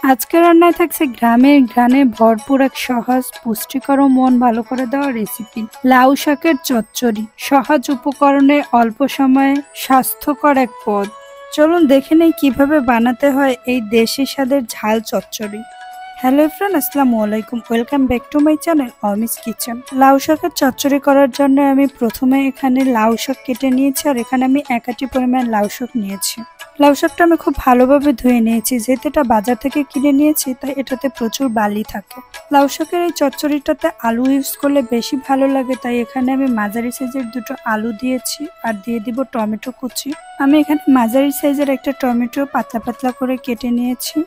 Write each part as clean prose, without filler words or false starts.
আজকে রান্নায় থাকছে গ্রামের ঘ্রাণে ভরপুর এক সহজ পুষ্টিকর ও মন ভালো করে দেওয়া রেসিপি লাউ শাকের চচ্চড়ি। সহজ উপকরণে অল্প সময়ে স্বাস্থ্যকর এক পদ। চলুন দেখে নেই কিভাবে বানাতে হয় এই দেশি স্বাদের ঝাল চচ্চড়ি। হ্যালো ফ্রেন্ড, আসসালামু আলাইকুম, welcome back to my channel অমিস kitchen. লাউ শাকের চচ্চড়ি করার জন্য আমি প্রথমে এখানে লাউ শাক কেটে নিয়েছি, আর এখানে আমি 1 আটি পরিমাণ লাউ শাক নিয়েছি। লাউ শাকটা আমি খুব ভালোভাবে ধুয়ে নিয়েছি, যেহেতু এটা বাজার থেকে কিনে নিয়েছি তাই এটাতে প্রচুর বালি থাকে। লাউ শাকের এই চচ্চড়িটাতে আলু ইউজ করলে বেশি ভালো লাগে, তাই এখানে আমি মাঝারি সাইজের 2টো আলু দিয়েছি আর দিয়ে দিব টমেটো কুচি। আমি এখানে মাঝারি সাইজের একটা টমেটো পাতলা পাতলা করে কেটে নিয়েছি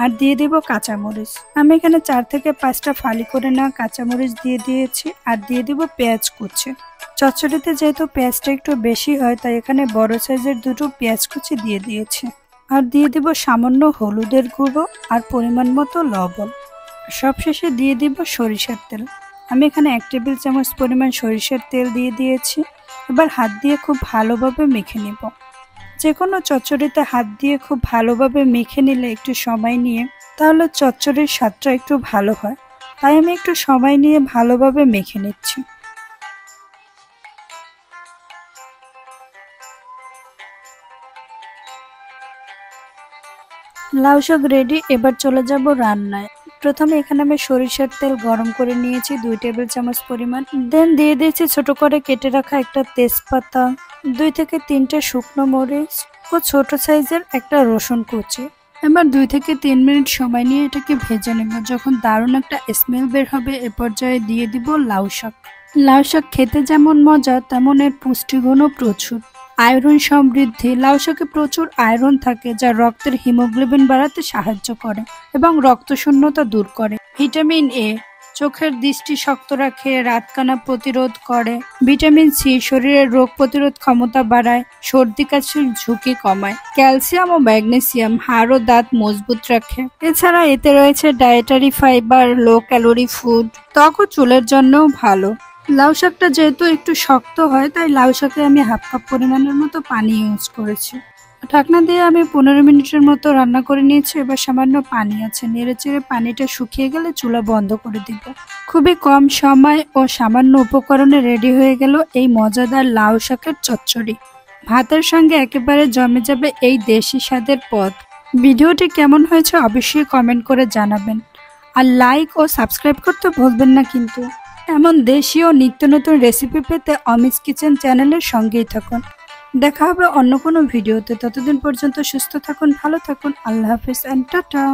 আর দিয়ে দিব কাঁচামরিচ। আমি এখানে 4 থেকে 5টা ফালি করে নেওয়া কাঁচামরিচ দিয়ে দিয়েছি আর দিয়ে দিব পেঁয়াজ কুচি। চচ্চড়িতে যেহেতু পেঁয়াজটা একটু বেশি হয় তাই এখানে বড় সাইজের 2টো পেঁয়াজ কুচি দিয়ে দিয়েছি আর দিয়ে দিব সামান্য হলুদের গুঁড়ো আর পরিমাণ মতো লবণ। সবশেষে দিয়ে দিব সরিষার তেল। আমি এখানে 1 টেবিল চামচ পরিমাণ সরিষার তেল দিয়ে দিয়েছি। এবার হাত দিয়ে খুব ভালোভাবে মেখে নিব। যে কোনো চচ্চড়িতে হাত দিয়ে খুব ভালোভাবে মেখে নিলে একটু সময় নিয়ে, তাহলে চচ্চড়ির স্বাদটা একটু ভালো হয়। তাই আমি একটু সময় নিয়ে ভালোভাবে মেখে নিচ্ছি। লাউ শাক রেডি, এবার চলে যাব রান্নায়। প্রথমে এখানে আমি সরিষার তেল গরম করে নিয়েছি 2 টেবিল চামচ পরিমাণ। দেন দিয়ে দিয়েছি ছোট করে কেটে রাখা একটা তেজপাতা, 2 থেকে 3টে শুকনো মরিচ ও ছোট সাইজের একটা রসুন কুচি। এবার 2 থেকে 3 মিনিট সময় নিয়ে এটাকে ভেজে নেব। যখন দারুণ একটা স্মেল বের হবে এ পর্যায়ে দিয়ে দিব লাউ শাক। লাউ শাক খেতে যেমন মজা তেমন এর পুষ্টিগুণও প্রচুর। আয়রন সমৃদ্ধি। লাউ শাকে প্রচুর আয়রন থাকে যা রক্তের হিমোগ্লোবিন বাড়াতে সাহায্য করে এবং রক্তশূন্যতা দূর করে। ভিটামিন এ চোখের দৃষ্টি শক্ত রাখে, রাতকানা প্রতিরোধ করে। ভিটামিন সি শরীরের রোগ প্রতিরোধ ক্ষমতা বাড়ায়, সর্দি কাশির ঝুঁকি কমায়। ক্যালসিয়াম ও ম্যাগনেসিয়াম হাড় ও দাঁত মজবুত রাখে। এছাড়া এতে রয়েছে dietary fibre, low calorie food, ত্বক ও চুলের জন্যও ভালো। লাউ শাকটা যেহেতু একটু শক্ত হয় তাই লাউ শাকে আমি 1/2 কাপ পরিমাণের মতো পানি ইউজ করেছি। ঢাকনা দিয়ে আমি 15 মিনিটের মতো রান্না করে নিয়েছি। এবার সামান্য পানি আছে, নেড়েচেড়ে পানিটা শুকিয়ে গেলে চুলা বন্ধ করে দিব। খুবই কম সময় ও সামান্য উপকরণে রেডি হয়ে গেল এই মজাদার লাউ শাকের চচ্চড়ি। ভাতের সঙ্গে একেবারে জমে যাবে এই দেশি স্বাদের পদ। ভিডিওটি কেমন হয়েছে অবশ্যই কমেন্ট করে জানাবেন, আর লাইক ও সাবস্ক্রাইব করতে ভুলবেন না কিন্তু। এমন দেশি ও নিত্য নতুন রেসিপি পেতে অমিস কিচেন চ্যানেলের সঙ্গেই থাকুন। দেখা হবে অন্য কোনো ভিডিওতে। ততদিন পর্যন্ত সুস্থ থাকুন, ভালো থাকুন। আল্লাহ হাফেজ এন্ড টাটা।